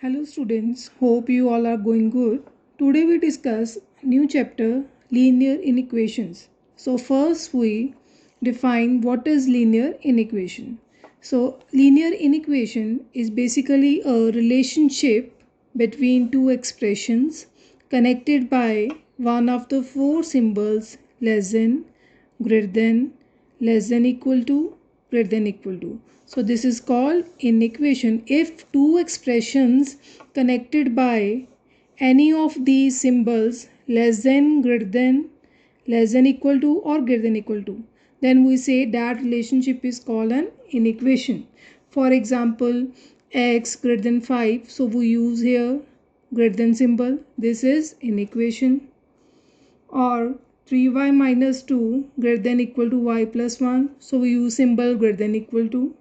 Hello students, hope you all are going good. Today we discuss new chapter linear inequations. So first we define what is linear inequation. So linear inequation is basically a relationship between two expressions connected by one of the four symbols less than, greater than, less than equal to, greater than equal to. So this is called inequation if two expressions connected by any of these symbols less than, greater than, less than equal to or greater than equal to, then we say that relationship is called an inequation. For example, x greater than 5, so we use here greater than symbol, this is inequation. Or 3y minus 2 greater than equal to y plus 1, so we use symbol greater than equal to.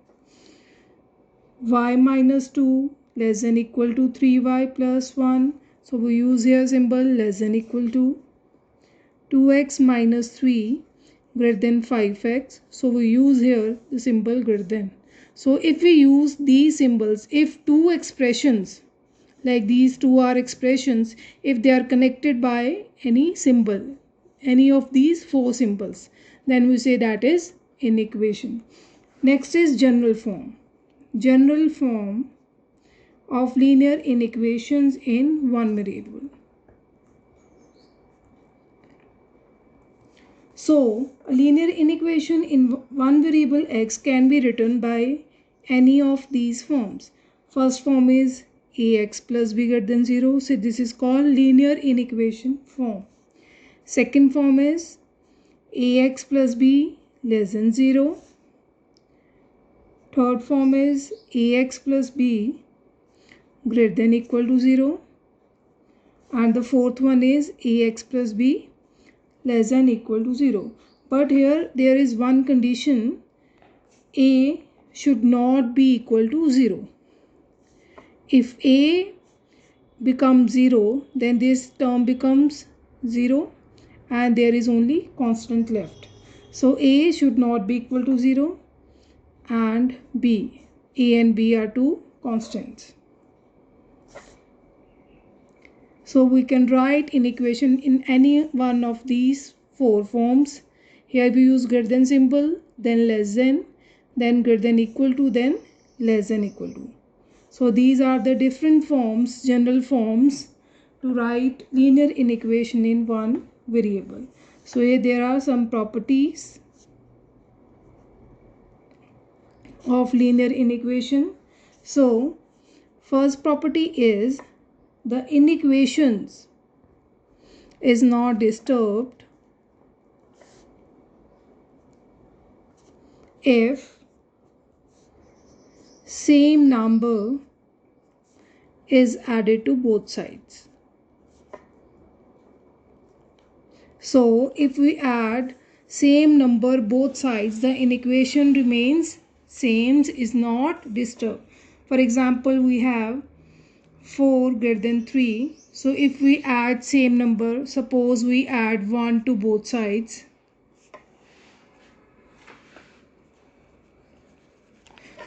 Y minus 2 less than equal to 3y plus 1, so we use here symbol less than equal to. 2x minus 3 greater than 5x, so we use here the symbol greater than. So if we use these symbols, if two expressions like these two are expressions, if they are connected by any symbol, any of these four symbols, then we say that is inequation. Next is general form. General form of linear inequations in one variable. So a linear inequation in one variable x can be written by any of these forms. First form is ax plus b greater than 0, so this is called linear inequation form. Second form is ax plus b less than 0. Third form is ax plus b greater than equal to 0. And the fourth one is ax plus b less than equal to 0. But here there is one condition, a should not be equal to 0. If a becomes 0, then this term becomes 0 and there is only constant left. So a should not be equal to 0 and b. A and b are two constants. So we can write inequation in any one of these four forms. Here we use greater than symbol, then less than, then greater than equal to, then less than equal to. So these are the different forms, general forms to write linear inequation in one variable. So here there are some properties of linear inequation. So first property is the inequations is not disturbed if same number is added to both sides. So if we add same number both sides, the inequation remains same, is not disturbed. For example, we have 4 greater than 3. So if we add same number, suppose we add 1 to both sides.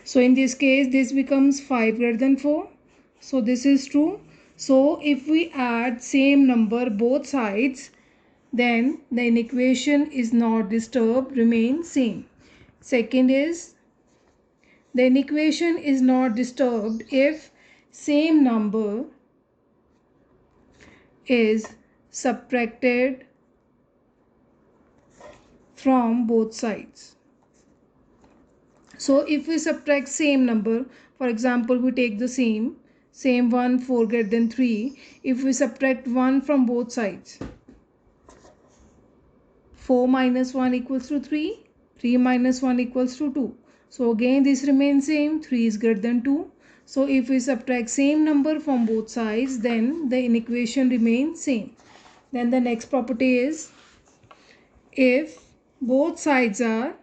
So in this case, this becomes 5 greater than 4. So this is true. So if we add same number both sides, then the inequation is not disturbed, remains same. Second is the inequation is not disturbed if same number is subtracted from both sides. So if we subtract same number, for example, we take the same one, 4 greater than 3. If we subtract 1 from both sides, 4 minus 1 equals to 3, 3 minus 1 equals to 2. So again this remains same, 3 is greater than 2. So if we subtract same number from both sides, then the inequation remains same. Then the next property is if both sides are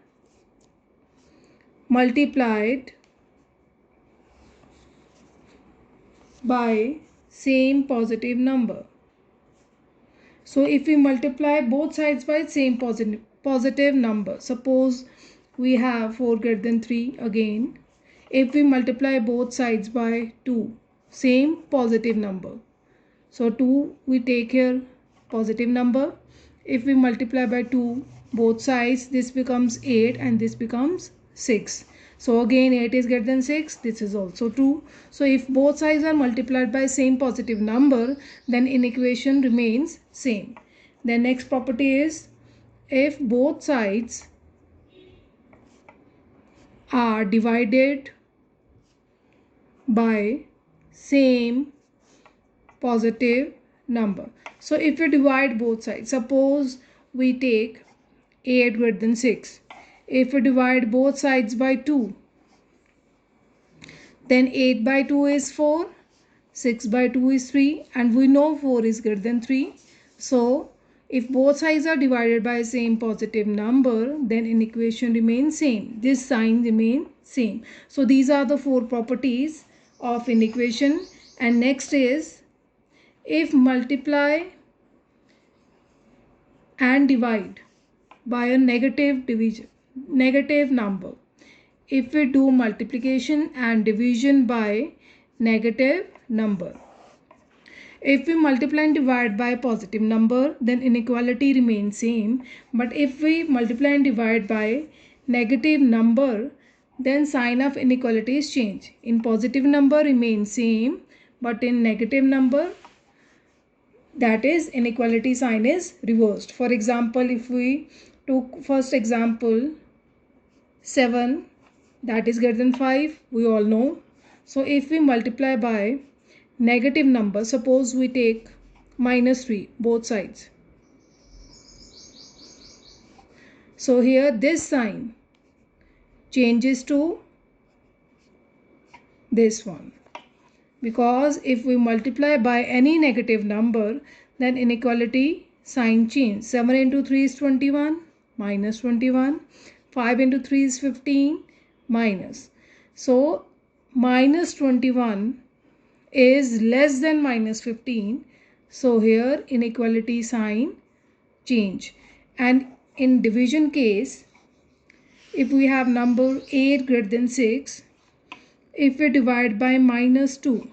multiplied by same positive number. So if we multiply both sides by same positive number, suppose we have 4 greater than 3 again. If we multiply both sides by 2, same positive number. So 2 we take here positive number. If we multiply by 2 both sides, this becomes 8 and this becomes 6. So again 8 is greater than 6, this is also true. So if both sides are multiplied by same positive number, then inequation remains same. The next property is, if both sides are divided by same positive number. So if we divide both sides, suppose we take 8 greater than 6. If we divide both sides by 2, then 8 by 2 is 4, 6 by 2 is 3, and we know 4 is greater than 3. So if both sides are divided by same positive number, then inequation remains same. This sign remains same. So these are the 4 properties of inequation. And next is, if multiply and divide by a negative number. If we do multiplication and division by negative number. If we multiply and divide by a positive number, then inequality remains same. But if we multiply and divide by negative number, then sign of inequality is changed. In positive number remains same, but in negative number, that is inequality sign is reversed. For example, if we took first example 7, that is greater than 5, we all know. So if we multiply by negative number, suppose we take -3 both sides. So here this sign changes to this one, because if we multiply by any negative number, then inequality sign change. 7 into 3 is 21, minus 21. 5 into 3 is 15, minus. So minus 21 is less than minus 15. So here inequality sign change. And in division case, if we have number 8 greater than 6, if we divide by -2,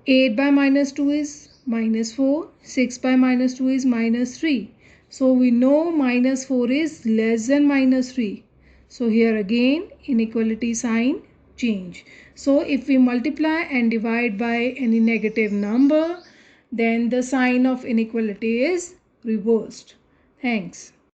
8 by -2 is -4, 6 by -2 is -3. So we know -4 is less than -3. So here again inequality sign change. So if we multiply and divide by any negative number, then the sign of inequality is reversed. Thanks.